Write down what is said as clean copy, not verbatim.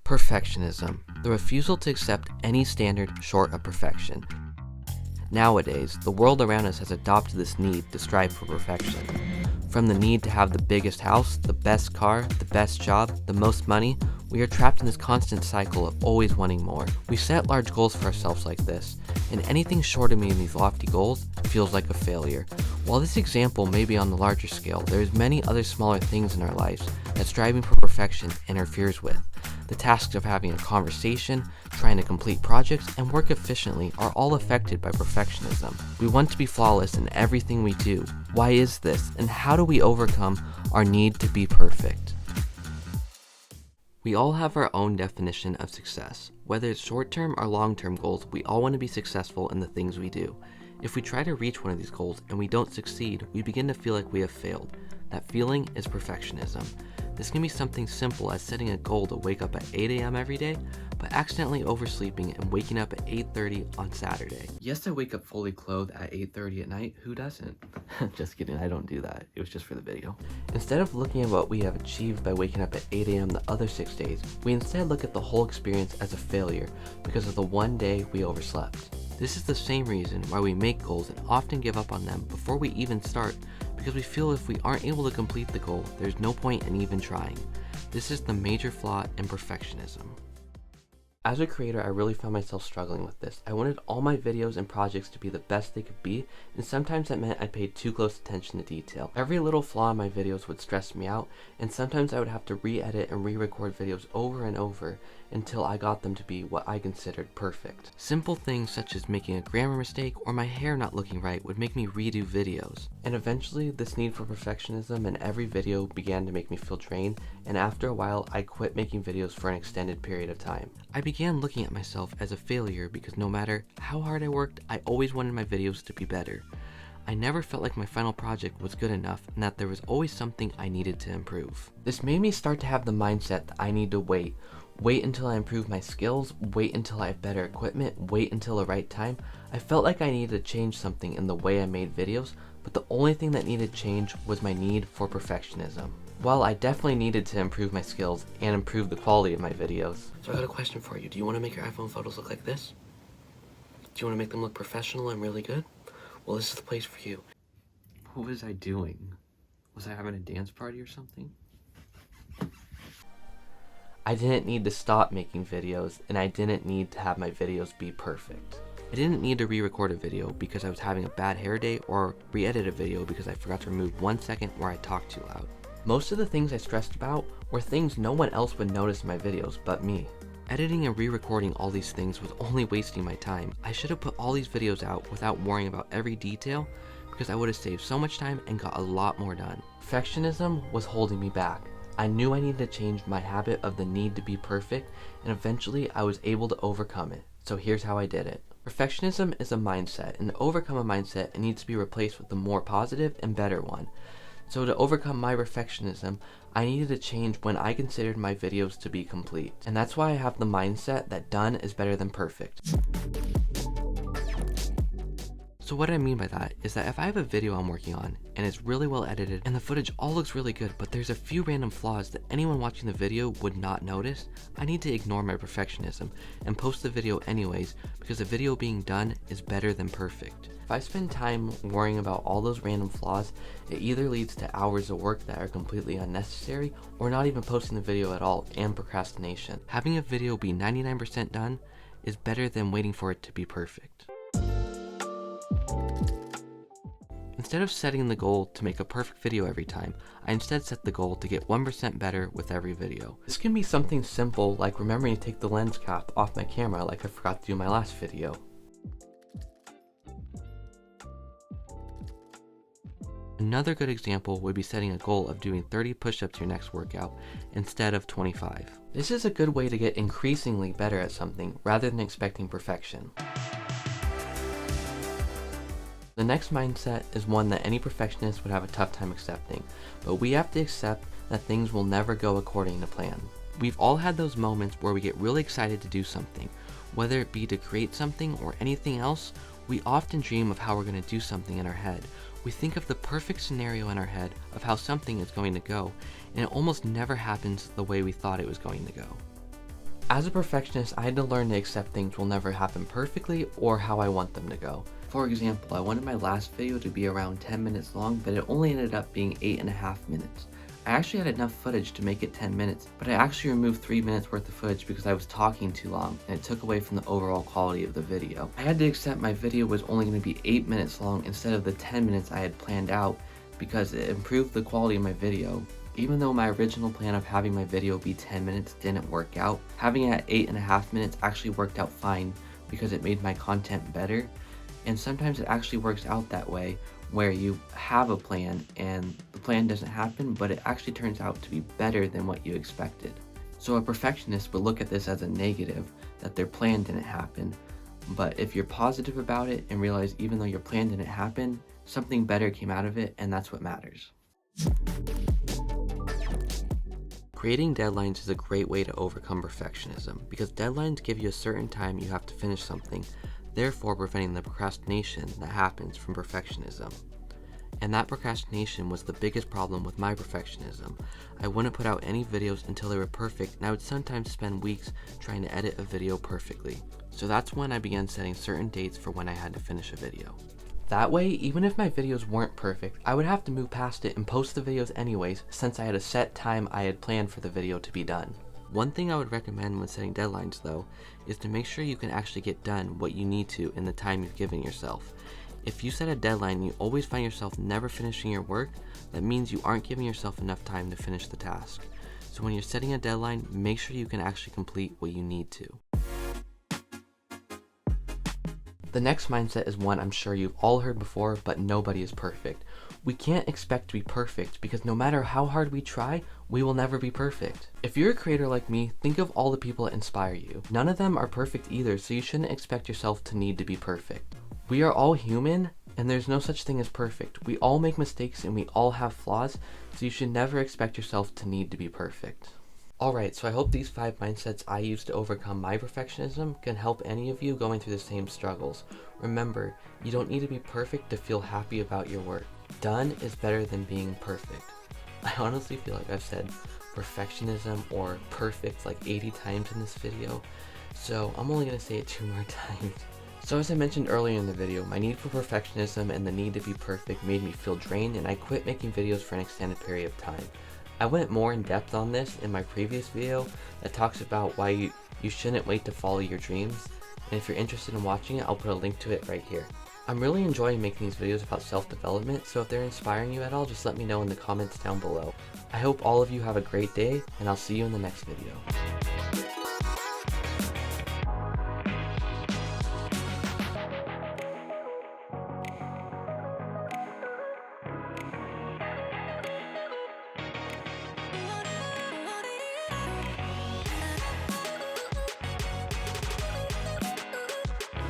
Perfectionism, the refusal to accept any standard short of perfection. Nowadays, the world around us has adopted this need to strive for perfection. From the need to have the biggest house, the best car, the best job, the most money, we are trapped in this constant cycle of always wanting more. We set large goals for ourselves like this, and anything short of meeting these lofty goals feels like a failure. While this example may be on the larger scale, there is many other smaller things in our lives that striving for perfection interferes with. The tasks of having a conversation, trying to complete projects, and work efficiently are all affected by perfectionism. We want to be flawless in everything we do. Why is this, and how do we overcome our need to be perfect? We all have our own definition of success. Whether it's short-term or long-term goals, we all want to be successful in the things we do. If we try to reach one of these goals and we don't succeed, we begin to feel like we have failed. That feeling is perfectionism. This can be something simple as setting a goal to wake up at 8 a.m. every day, but accidentally oversleeping and waking up at 8:30 on Saturday. Yes, I wake up fully clothed at 8:30 at night. Who doesn't? Just kidding, I don't do that. It was just for the video. Instead of looking at what we have achieved by waking up at 8 a.m. the other 6 days, we instead look at the whole experience as a failure because of the one day we overslept. This is the same reason why we make goals and often give up on them before we even start, because we feel if we aren't able to complete the goal, there's no point in even trying. This is the major flaw in perfectionism. As a creator, I really found myself struggling with this. I wanted all my videos and projects to be the best they could be, and sometimes that meant I paid too close attention to detail. Every little flaw in my videos would stress me out, and sometimes I would have to re-edit and re-record videos over and over until I got them to be what I considered perfect. Simple things such as making a grammar mistake or my hair not looking right would make me redo videos. And eventually, this need for perfectionism in every video began to make me feel drained, and after a while, I quit making videos for an extended period of time. I began looking at myself as a failure because no matter how hard I worked, I always wanted my videos to be better. I never felt like my final project was good enough and that there was always something I needed to improve. This made me start to have the mindset that I need to wait until I improve my skills, wait until I have better equipment, wait until the right time. I felt like I needed to change something in the way I made videos, but the only thing that needed change was my need for perfectionism. While I definitely needed to improve my skills and improve the quality of my videos. So I got a question for you. Do you want to make your iPhone photos look like this? Do you want to make them look professional and really good? Well, this is the place for you. What was I doing? Was I having a dance party or something? I didn't need to stop making videos, and I didn't need to have my videos be perfect. I didn't need to re-record a video because I was having a bad hair day or re-edit a video because I forgot to remove 1 second where I talked too loud. Most of the things I stressed about were things no one else would notice in my videos but me. Editing and re-recording all these things was only wasting my time. I should have put all these videos out without worrying about every detail because I would have saved so much time and got a lot more done. Perfectionism was holding me back. I knew I needed to change my habit of the need to be perfect, and eventually I was able to overcome it. So here's how I did it. Perfectionism is a mindset, and to overcome a mindset, it needs to be replaced with a more positive and better one. So to overcome my perfectionism, I needed to change when I considered my videos to be complete. And that's why I have the mindset that done is better than perfect. So what I mean by that is that if I have a video I'm working on and it's really well edited and the footage all looks really good, but there's a few random flaws that anyone watching the video would not notice, I need to ignore my perfectionism and post the video anyways because the video being done is better than perfect. If I spend time worrying about all those random flaws, it either leads to hours of work that are completely unnecessary or not even posting the video at all and procrastination. Having a video be 99% done is better than waiting for it to be perfect. Instead of setting the goal to make a perfect video every time, I instead set the goal to get 1% better with every video. This can be something simple like remembering to take the lens cap off my camera like I forgot to do in my last video. Another good example would be setting a goal of doing 30 push-ups your next workout instead of 25. This is a good way to get increasingly better at something rather than expecting perfection. The next mindset is one that any perfectionist would have a tough time accepting, but we have to accept that things will never go according to plan. We've all had those moments where we get really excited to do something. Whether it be to create something or anything else, we often dream of how we're going to do something in our head. We think of the perfect scenario in our head of how something is going to go, and it almost never happens the way we thought it was going to go. As a perfectionist, I had to learn to accept things will never happen perfectly or how I want them to go. For example, I wanted my last video to be around 10 minutes long, but it only ended up being 8.5 minutes. I actually had enough footage to make it 10 minutes, but I actually removed 3 minutes worth of footage because I was talking too long and it took away from the overall quality of the video. I had to accept my video was only going to be 8 minutes long instead of the 10 minutes I had planned out because it improved the quality of my video. Even though my original plan of having my video be 10 minutes didn't work out, having it at 8.5 minutes actually worked out fine because it made my content better. And sometimes it actually works out that way, where you have a plan and the plan doesn't happen, but it actually turns out to be better than what you expected. So a perfectionist would look at this as a negative, that their plan didn't happen. But if you're positive about it and realize even though your plan didn't happen, something better came out of it, and that's what matters. Creating deadlines is a great way to overcome perfectionism because deadlines give you a certain time you have to finish something, therefore preventing the procrastination that happens from perfectionism. And that procrastination was the biggest problem with my perfectionism. I wouldn't put out any videos until they were perfect, and I would sometimes spend weeks trying to edit a video perfectly. So that's when I began setting certain dates for when I had to finish a video. That way, even if my videos weren't perfect, I would have to move past it and post the videos anyways, since I had a set time I had planned for the video to be done. One thing I would recommend when setting deadlines though, is to make sure you can actually get done what you need to in the time you've given yourself. If you set a deadline and you always find yourself never finishing your work, that means you aren't giving yourself enough time to finish the task. So when you're setting a deadline, make sure you can actually complete what you need to. The next mindset is one I'm sure you've all heard before, but nobody is perfect. We can't expect to be perfect because no matter how hard we try, we will never be perfect. If you're a creator like me, think of all the people that inspire you. None of them are perfect either, so you shouldn't expect yourself to need to be perfect. We are all human, and there's no such thing as perfect. We all make mistakes and we all have flaws, so you should never expect yourself to need to be perfect. Alright, so I hope these 5 mindsets I use to overcome my perfectionism can help any of you going through the same struggles. Remember, you don't need to be perfect to feel happy about your work. Done is better than being perfect. I honestly feel like I've said perfectionism or perfect like 80 times in this video, so I'm only going to say it 2 more times. So as I mentioned earlier in the video, my need for perfectionism and the need to be perfect made me feel drained, and I quit making videos for an extended period of time. I went more in depth on this in my previous video that talks about why you shouldn't wait to follow your dreams, and if you're interested in watching it, I'll put a link to it right here. I'm really enjoying making these videos about self-development, so if they're inspiring you at all, just let me know in the comments down below. I hope all of you have a great day, and I'll see you in the next video.